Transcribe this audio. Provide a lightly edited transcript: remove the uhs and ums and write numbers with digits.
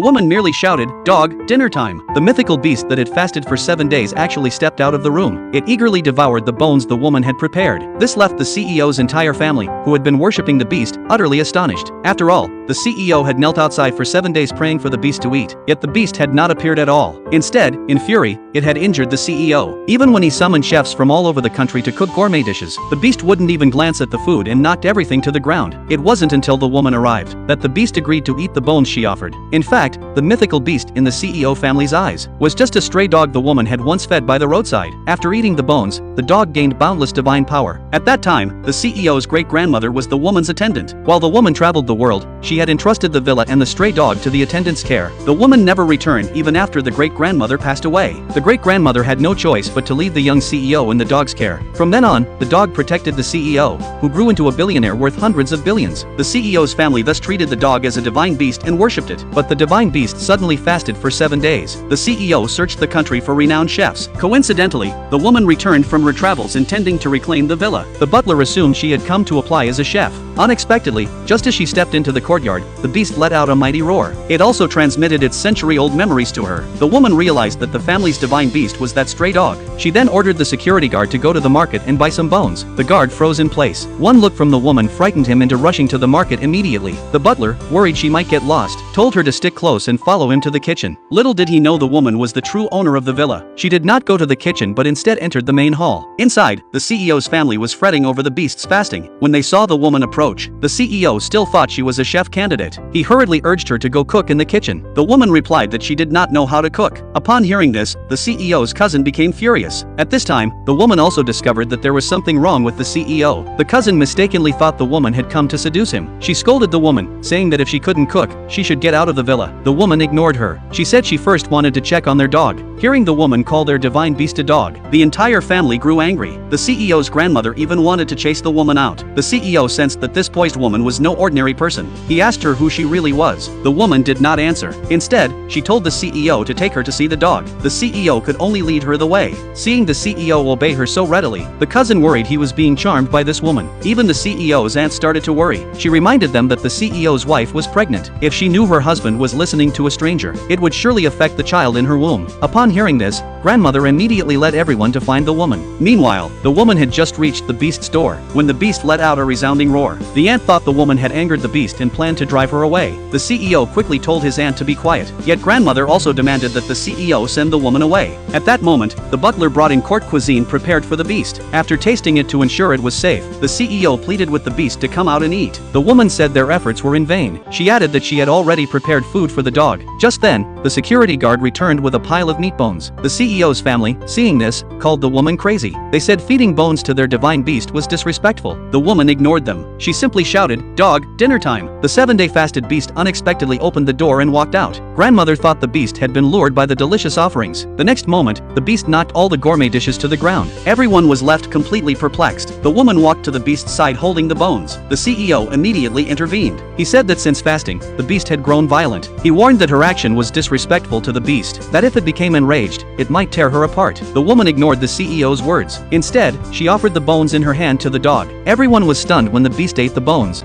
The woman merely shouted, "Dog, dinner time." The mythical beast that had fasted for 7 days actually stepped out of the room. It eagerly devoured the bones the woman had prepared. This left the CEO's entire family, who had been worshipping the beast, utterly astonished. After all, the CEO had knelt outside for 7 days praying for the beast to eat, yet the beast had not appeared at all. Instead, in fury, it had injured the CEO. Even when he summoned chefs from all over the country to cook gourmet dishes, the beast wouldn't even glance at the food and knocked everything to the ground. It wasn't until the woman arrived that the beast agreed to eat the bones she offered. In fact, the mythical beast in the CEO family's eyes was just a stray dog the woman had once fed by the roadside. After eating the bones, the dog gained boundless divine power. At that time, the CEO's great-grandmother was the woman's attendant. While the woman traveled the world, she had entrusted the villa and the stray dog to the attendant's care. The woman never returned even after the great-grandmother passed away. The great-grandmother had no choice but to leave the young CEO in the dog's care. From then on, the dog protected the CEO, who grew into a billionaire worth hundreds of billions. The CEO's family thus treated the dog as a divine beast and worshipped it. But the divine beast suddenly fasted for 7 days. The CEO searched the country for renowned chefs. Coincidentally, the woman returned from her travels intending to reclaim the villa. The butler assumed she had come to apply as a chef. Unexpectedly, just as she stepped into the courtyard, the beast let out a mighty roar. It also transmitted its century-old memories to her. The woman realized that the family's divine beast was that stray dog. She then ordered the security guard to go to the market and buy some bones. The guard froze in place. One look from the woman frightened him into rushing to the market immediately. The butler, worried she might get lost, told her to stick close and follow him to the kitchen. Little did he know the woman was the true owner of the villa. She did not go to the kitchen but instead entered the main hall. Inside, the CEO's family was fretting over the beast's fasting. When they saw the woman approach, the CEO still thought she was a chef candidate. He hurriedly urged her to go cook in the kitchen. The woman replied that she did not know how to cook. Upon hearing this, the CEO's cousin became furious. At this time, the woman also discovered that there was something wrong with the CEO. The cousin mistakenly thought the woman had come to seduce him. She scolded the woman, saying that if she couldn't cook, she should get out of the villa. The woman ignored her. She said she first wanted to check on their dog. Hearing the woman call their divine beast a dog, the entire family grew angry. The CEO's grandmother even wanted to chase the woman out. The CEO sensed that this poised woman was no ordinary person. He asked her who she really was. The woman did not answer. Instead, she told the CEO to take her to see the dog. The CEO could only lead her the way. Seeing the CEO obey her so readily, the cousin worried he was being charmed by this woman. Even the CEO's aunt started to worry. She reminded them that the CEO's wife was pregnant. If she knew her husband was listening to a stranger, it would surely affect the child in her womb. Upon hearing this, grandmother immediately led everyone to find the woman. Meanwhile, the woman had just reached the beast's door when the beast let out a resounding roar. The aunt thought the woman had angered the beast and planned to drive her away. The CEO quickly told his aunt to be quiet, yet grandmother also demanded that the CEO send the woman away. At that moment, the butler brought in court cuisine prepared for the beast. After tasting it to ensure it was safe, the CEO pleaded with the beast to come out and eat. The woman said their efforts were in vain. She added that she had already prepared food for the dog. Just then, the security guard returned with a pile of meat bones. The CEO's family, seeing this, called the woman crazy. They said feeding bones to their divine beast was disrespectful. The woman ignored them. She simply shouted, "Dog, dinner time." The 7-day fasted beast unexpectedly opened the door and walked out. Grandmother thought the beast had been lured by the delicious offerings. The next moment, the beast knocked all the gourmet dishes to the ground. Everyone was left completely perplexed. The woman walked to the beast's side holding the bones. The CEO immediately intervened. He said that since fasting, the beast had grown violent. He warned that her action was disrespectful to the beast, that if it became enraged, it might tear her apart. The woman ignored the CEO's words. Instead, she offered the bones in her hand to the dog. Everyone was stunned when the beast ate the bones.